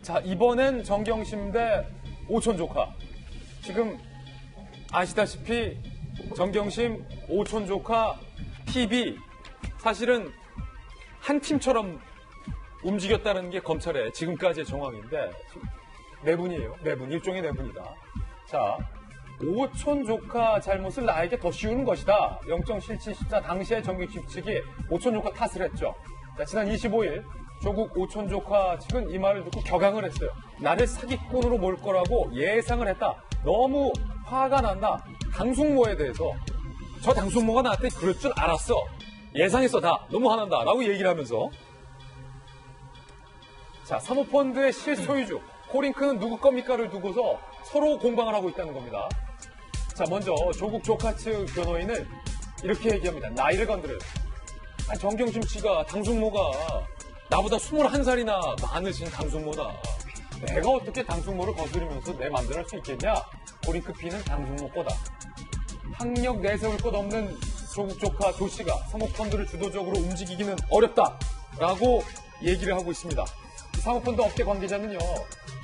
자, 이번엔 정경심 대 오촌 조카. 지금 아시다시피 정경심, 오촌 조카, TV 사실은 한 팀처럼 움직였다는 게 검찰의 지금까지의 정황인데 내분이에요. 내분, 일종의 내분이다. 자, 오촌 조카 잘못을 나에게 더 씌우는 것이다. 0.7714 당시에 정경심 측이 오촌 조카 탓을 했죠. 자, 지난 25일 조국 오촌 조카 측은 이 말을 듣고 격앙을 했어요. 나를 사기꾼으로 몰 거라고 예상을 했다. 너무 화가 난다. 당숙모에 대해서 저 당숙모가 나한테 그럴 줄 알았어. 예상했어 다. 너무 화난다. 라고 얘기를 하면서 자, 사모펀드의 실소유주 코링크는 누구 겁니까를 두고서 서로 공방을 하고 있다는 겁니다. 자, 먼저 조국 조카 측 변호인은 이렇게 얘기합니다. 나이를 건드려요. 아니, 정경심 씨가 당숙모가 나보다 21살이나 많으신 당숙모다. 내가 어떻게 당숙모를 거스르면서 내 맘대로 할 수 있겠냐? 코링크 피는 당숙모 거다. 학력 내세울 것 없는 조국 조카 조 씨가 사모펀드를 주도적으로 움직이기는 어렵다라고 얘기를 하고 있습니다. 사모펀드 업계 관계자는요,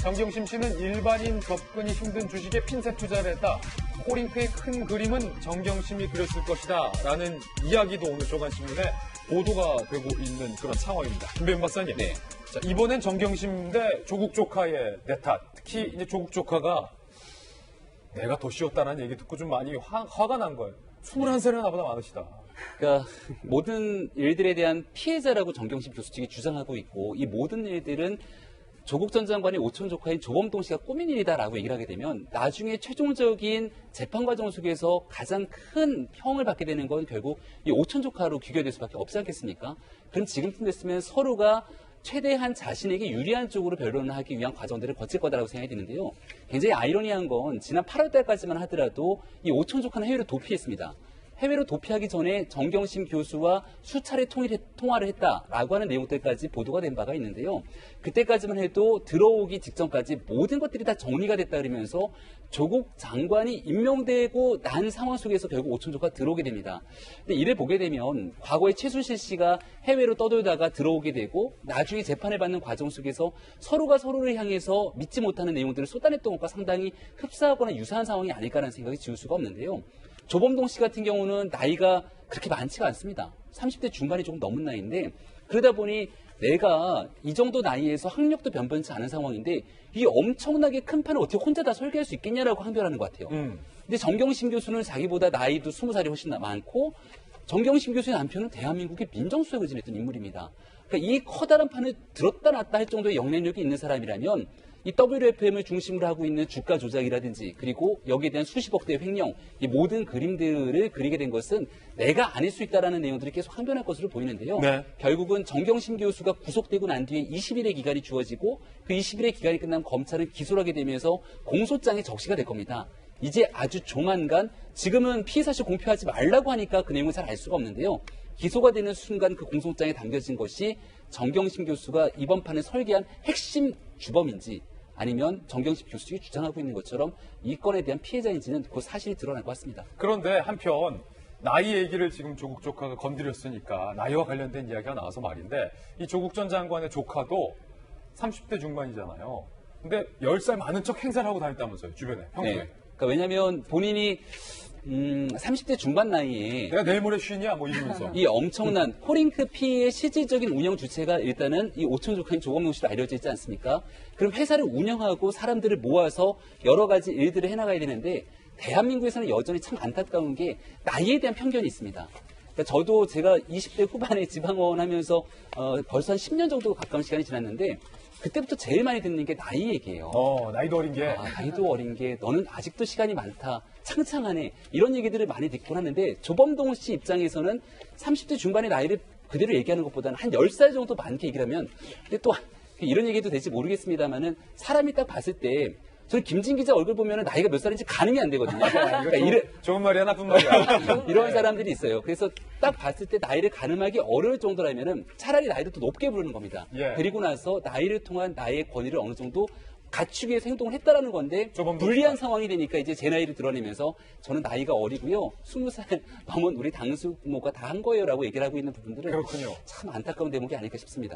정경심 씨는 일반인 접근이 힘든 주식에 핀셋 투자를 했다. 코링크의 큰 그림은 정경심이 그렸을 것이다. 라는 이야기도 오늘 조간신문에 보도가 되고 있는 그런 상황입니다. 김배윤 박사님. 네. 자, 이번엔 정경심 대 조국 조카의 내탓. 특히 이제 조국 조카가 내가 더 씌웠다는 얘기 듣고 좀 많이 화가 난 거예요. 21살이나 나보다 많으시다. 그러니까 모든 일들에 대한 피해자라고 정경심 교수 측이 주장하고 있고, 이 모든 일들은 조국 전 장관의 오촌 조카인 조범동 씨가 꾸민 일이다라고 얘기를 하게 되면 나중에 최종적인 재판 과정 속에서 가장 큰 형을 받게 되는 건 결국 이 오촌 조카로 귀결될 수밖에 없지 않겠습니까? 그럼 지금쯤 됐으면 서로가 최대한 자신에게 유리한 쪽으로 변론을 하기 위한 과정들을 거칠 거다라고 생각이 드는데요. 굉장히 아이러니한 건 지난 8월 달까지만 하더라도 이 오촌 조카는 해외로 도피했습니다. 해외로 도피하기 전에 정경심 교수와 수차례 통화를 했다라고 하는 내용들까지 보도가 된 바가 있는데요. 그때까지만 해도 들어오기 직전까지 모든 것들이 다 정리가 됐다 그러면서 조국 장관이 임명되고 난 상황 속에서 결국 오촌 조카가 들어오게 됩니다. 근데 이를 보게 되면 과거에 최순실 씨가 해외로 떠돌다가 들어오게 되고 나중에 재판을 받는 과정 속에서 서로가 서로를 향해서 믿지 못하는 내용들을 쏟아냈던 것과 상당히 흡사하거나 유사한 상황이 아닐까라는 생각이 지울 수가 없는데요. 조범동 씨 같은 경우는 나이가 그렇게 많지가 않습니다. 30대 중반이 조금 넘은 나이인데, 그러다 보니 내가 이 정도 나이에서 학력도 변변치 않은 상황인데 이 엄청나게 큰 판을 어떻게 혼자 다 설계할 수 있겠냐라고 항변하는 것 같아요. 근데 정경심 교수는 자기보다 나이도 20살이 훨씬 많고, 정경심 교수의 남편은 대한민국의 민정수석을 지냈던 인물입니다. 그러니까 이 커다란 판을 들었다 놨다 할 정도의 영향력이 있는 사람이라면 이 WFM을 중심으로 하고 있는 주가 조작이라든지, 그리고 여기에 대한 수십억 대의 횡령, 이 모든 그림들을 그리게 된 것은 내가 아닐 수 있다라는 내용들이 계속 항변할 것으로 보이는데요. 네. 결국은 정경심 교수가 구속되고 난 뒤에 20일의 기간이 주어지고 그 20일의 기간이 끝나면 검찰은 기소를 하게 되면서 공소장에 적시가 될 겁니다. 이제 아주 조만간, 지금은 피의 사실 공표하지 말라고 하니까 그 내용을 잘 알 수가 없는데요. 기소가 되는 순간 그 공소장에 담겨진 것이 정경심 교수가 이번 판을 설계한 핵심 주범인지, 아니면 정경심 교수 측이 주장하고 있는 것처럼 이 건에 대한 피해자인지는 그 사실이 드러날 것 같습니다. 그런데 한편 나이 얘기를 지금 조국 조카가 건드렸으니까 나이와 관련된 이야기가 나와서 말인데, 이 조국 전 장관의 조카도 30대 중반이잖아요. 근데 10살 많은 척 행사를 하고 다녔다면서요, 주변에, 평소에. 네. 그러니까 왜냐하면 본인이 30대 중반 나이에 내가 내일 모레 쉬냐 뭐 이러면서 이 엄청난 코링크 P의 실질적인 운영 주체가 일단은 이 오촌 조카인 조범동 씨로 알려져 있지 않습니까? 그럼 회사를 운영하고 사람들을 모아서 여러 가지 일들을 해나가야 되는데, 대한민국에서는 여전히 참 안타까운 게 나이에 대한 편견이 있습니다. 그러니까 저도 제가 20대 후반에 지방원 하면서 벌써 한 10년 정도 가까운 시간이 지났는데, 그때부터 제일 많이 듣는 게 나이 얘기예요. 나이도 어린 게. 나이도 어린 게 너는 아직도 시간이 많다. 창창하네. 이런 얘기들을 많이 듣곤 하는데, 조범동 씨 입장에서는 30대 중반의 나이를 그대로 얘기하는 것보다는 한 10살 정도 많게 얘기를 하면, 근데 또 이런 얘기도 될지 모르겠습니다만은 사람이 딱 봤을 때 저는 김진 기자 얼굴 보면 나이가 몇 살인지 가늠이 안 되거든요. 그러니까 좋은 말이야, 나쁜 말이야. 이런 사람들이 있어요. 그래서 딱 봤을 때 나이를 가늠하기 어려울 정도라면은 차라리 나이를 또 높게 부르는 겁니다. 예. 그리고 나서 나이를 통한 나의 권위를 어느 정도 갖추기 위해서 행동을 했다라는 건데, 조범동 불리한 상황이 되니까 이제 제 나이를 드러내면서 저는 나이가 어리고요, 20살 넘은 우리 당수모가 다 한 거예요라고 얘기를 하고 있는 부분들은 그렇군요. 참 안타까운 대목이 아닐까 싶습니다.